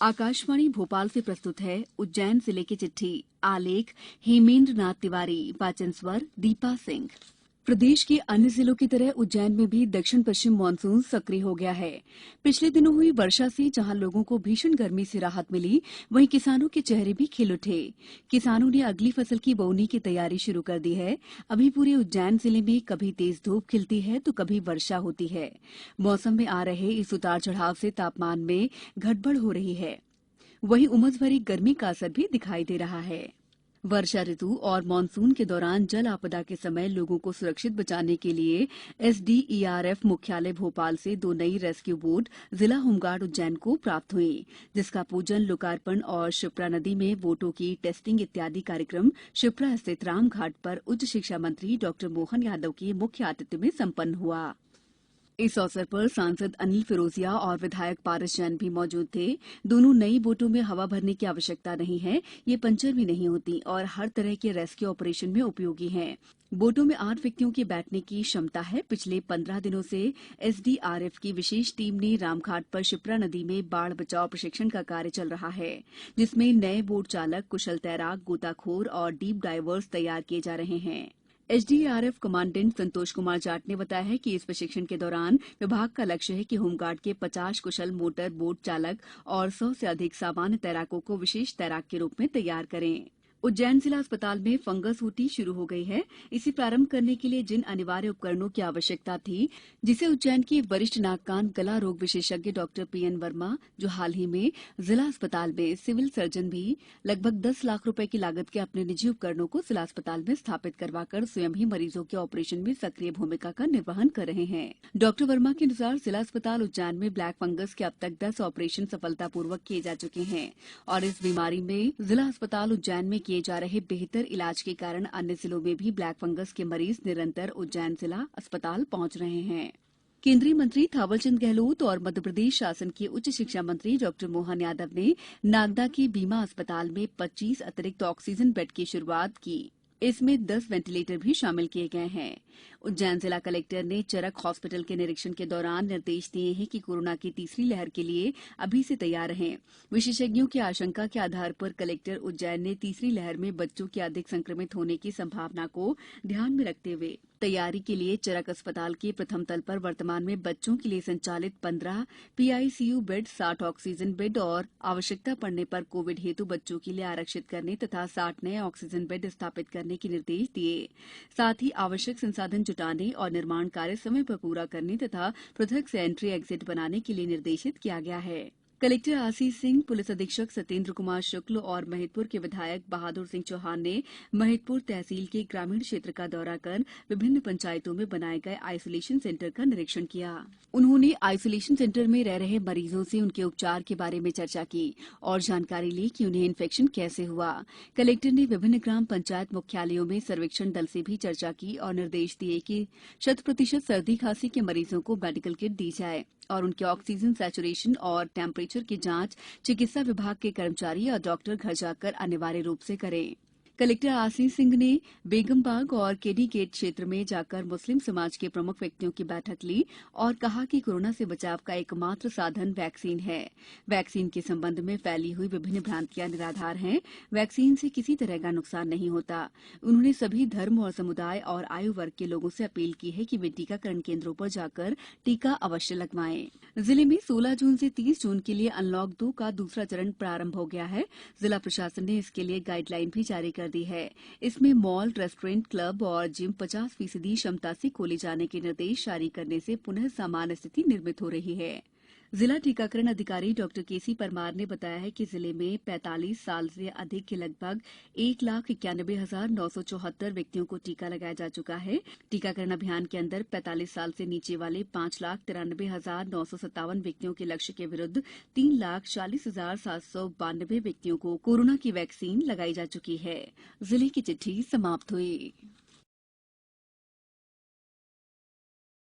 आकाशवाणी भोपाल से प्रस्तुत है उज्जैन जिले की चिट्ठी। आलेख हेमेंद्र नाथ तिवारी। वाचन स्वर दीपा सिंह। प्रदेश के अन्य जिलों की तरह उज्जैन में भी दक्षिण पश्चिम मानसून सक्रिय हो गया है। पिछले दिनों हुई वर्षा से जहां लोगों को भीषण गर्मी से राहत मिली, वहीं किसानों के चेहरे भी खिल उठे। किसानों ने अगली फसल की बोवनी की तैयारी शुरू कर दी है। अभी पूरे उज्जैन जिले में कभी तेज धूप खिलती है तो कभी वर्षा होती है। मौसम में आ रहे इस उतार चढ़ाव से तापमान में घटबढ़ हो रही है। वहीं उमस भरी गर्मी का असर भी दिखाई दे रहा है। वर्षा ऋतु और मानसून के दौरान जल आपदा के समय लोगों को सुरक्षित बचाने के लिए एसडीईआरएफ मुख्यालय भोपाल से 2 नई रेस्क्यू बोट जिला होमगार्ड उज्जैन को प्राप्त हुई, जिसका पूजन, लोकार्पण और क्षिप्रा नदी में बोटों की टेस्टिंग इत्यादि कार्यक्रम क्षिप्रा स्थित रामघाट पर उच्च शिक्षा मंत्री डॉ मोहन यादव के मुख्य आतिथ्य में संपन्न हुआ। इस अवसर पर सांसद अनिल फिरोजिया और विधायक पारस जैन भी मौजूद थे। दोनों नई बोटों में हवा भरने की आवश्यकता नहीं है, ये पंचर भी नहीं होती और हर तरह के रेस्क्यू ऑपरेशन में उपयोगी हैं। बोटों में 8 व्यक्तियों के बैठने की क्षमता है। पिछले 15 दिनों से एसडीआरएफ की विशेष टीम ने रामघाट पर क्षिप्रा नदी में बाढ़ बचाव प्रशिक्षण का कार्य चल रहा है, जिसमें नए बोट चालक, कुशल तैराक, गोताखोर और डीप डाइवर्स तैयार किए जा रहे हैं। एसडीआरएफ कमांडेंट संतोष कुमार जाट ने बताया है कि इस प्रशिक्षण के दौरान विभाग का लक्ष्य है कि होमगार्ड के 50 कुशल मोटर बोट चालक और 100 से अधिक सामान्य तैराकों को विशेष तैराक के रूप में तैयार करें। उज्जैन जिला अस्पताल में फंगस ऊटी शुरू हो गई है। इसे प्रारंभ करने के लिए जिन अनिवार्य उपकरणों की आवश्यकता थी, जिसे उज्जैन के वरिष्ठ नाक कान गला रोग विशेषज्ञ डॉक्टर पीएन वर्मा, जो हाल ही में जिला अस्पताल में सिविल सर्जन भी लगभग 10 लाख रुपए की लागत के अपने निजी उपकरणों को जिला अस्पताल में स्थापित करवाकर स्वयं ही मरीजों के ऑपरेशन में सक्रिय भूमिका का निर्वहन कर रहे हैं। डॉक्टर वर्मा के अनुसार जिला अस्पताल उज्जैन में ब्लैक फंगस के अब तक 10 ऑपरेशन सफलतापूर्वक किए जा चुके हैं और इस बीमारी में जिला अस्पताल उज्जैन में किए जा रहे बेहतर इलाज के कारण अन्य जिलों में भी ब्लैक फंगस के मरीज निरंतर उज्जैन जिला अस्पताल पहुंच रहे हैं। केंद्रीय मंत्री थावरचंद गहलोत और मध्यप्रदेश शासन के उच्च शिक्षा मंत्री डॉ मोहन यादव ने नागदा के बीमा अस्पताल में 25 अतिरिक्त ऑक्सीजन बेड की शुरुआत की। इसमें 10 वेंटिलेटर भी शामिल किए गए हैं। उज्जैन जिला कलेक्टर ने चरक हॉस्पिटल के निरीक्षण के दौरान निर्देश दिए हैं कि कोरोना की तीसरी लहर के लिए अभी से तैयार रहें। विशेषज्ञों की आशंका के आधार पर कलेक्टर उज्जैन ने तीसरी लहर में बच्चों के अधिक संक्रमित होने की संभावना को ध्यान में रखते हुए तैयारी के लिए चरक अस्पताल के प्रथम तल पर वर्तमान में बच्चों के लिए संचालित 15 पीआईसीयू बेड, 60 ऑक्सीजन बेड और आवश्यकता पड़ने पर कोविड हेतु बच्चों के लिए आरक्षित करने तथा 60 नए ऑक्सीजन बेड स्थापित करने के निर्देश दिए। साथ ही आवश्यक संसाधन जुटाने और निर्माण कार्य समय पर पूरा करने तथा पृथक से एंट्री एग्जिट बनाने के लिए निर्देशित किया गया है। कलेक्टर आशीष सिंह, पुलिस अधीक्षक सत्येंद्र कुमार शुक्ल और महिदपुर के विधायक बहादुर सिंह चौहान ने महिदपुर तहसील के ग्रामीण क्षेत्र का दौरा कर विभिन्न पंचायतों में बनाए गए आइसोलेशन सेंटर का निरीक्षण किया। उन्होंने आइसोलेशन सेंटर में रह रहे मरीजों से उनके उपचार के बारे में चर्चा की और जानकारी ली कि उन्हें इन्फेक्शन कैसे हुआ। कलेक्टर ने विभिन्न ग्राम पंचायत मुख्यालयों में सर्वेक्षण दल से भी चर्चा की और निर्देश दिए कि 100% सर्दी खांसी के मरीजों को मेडिकल किट दी जाए और उनके ऑक्सीजन सैचुरेशन और टेम्परेचर की जांच चिकित्सा विभाग के कर्मचारी और डॉक्टर घर जाकर अनिवार्य रूप से करें। कलेक्टर आशीष सिंह ने बेगमबाग और केडी गेट क्षेत्र में जाकर मुस्लिम समाज के प्रमुख व्यक्तियों की बैठक ली और कहा कि कोरोना से बचाव का एकमात्र साधन वैक्सीन है। वैक्सीन के संबंध में फैली हुई विभिन्न भ्रांतियां निराधार हैं। वैक्सीन से किसी तरह का नुकसान नहीं होता। उन्होंने सभी धर्म और समुदाय और आयु वर्ग के लोगों से अपील की है कि वे टीकाकरण केंद्रों पर जाकर टीका अवश्य लगवाएं। जिले में 16 जून से 30 जून के लिए अनलॉक 2 का दूसरा चरण प्रारंभ हो गया है। जिला प्रशासन ने इसके लिए गाइडलाइन भी जारी कर दी है। इसमें मॉल, रेस्टोरेंट, क्लब और जिम 50% क्षमता से खोले जाने के निर्देश जारी करने से पुनः सामान्य स्थिति निर्मित हो रही है। जिला टीकाकरण अधिकारी डॉक्टर केसी परमार ने बताया है कि जिले में 45 साल से अधिक के लगभग 1,91,974 व्यक्तियों को टीका लगाया जा चुका है। टीकाकरण अभियान के अंदर 45 साल से नीचे वाले 5,93,957 व्यक्तियों के लक्ष्य के विरुद्ध 3,40,792 व्यक्तियों को कोरोना की वैक्सीन लगाई जा चुकी है। जिले की चिट्ठी समाप्त हुई।